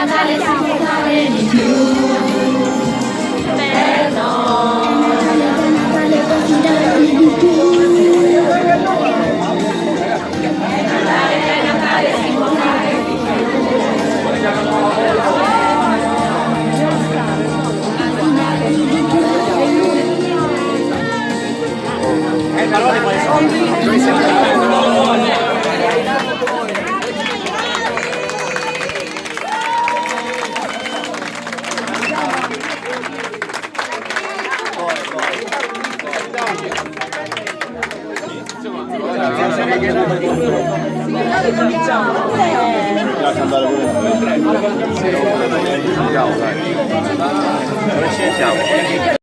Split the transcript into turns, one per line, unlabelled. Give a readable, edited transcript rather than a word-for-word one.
Natale si può fare di più. No. Natale posso dare di più. Natale si può fare di più.
Parole quali sono? Lascia andare pure noi. Dove ci siamo?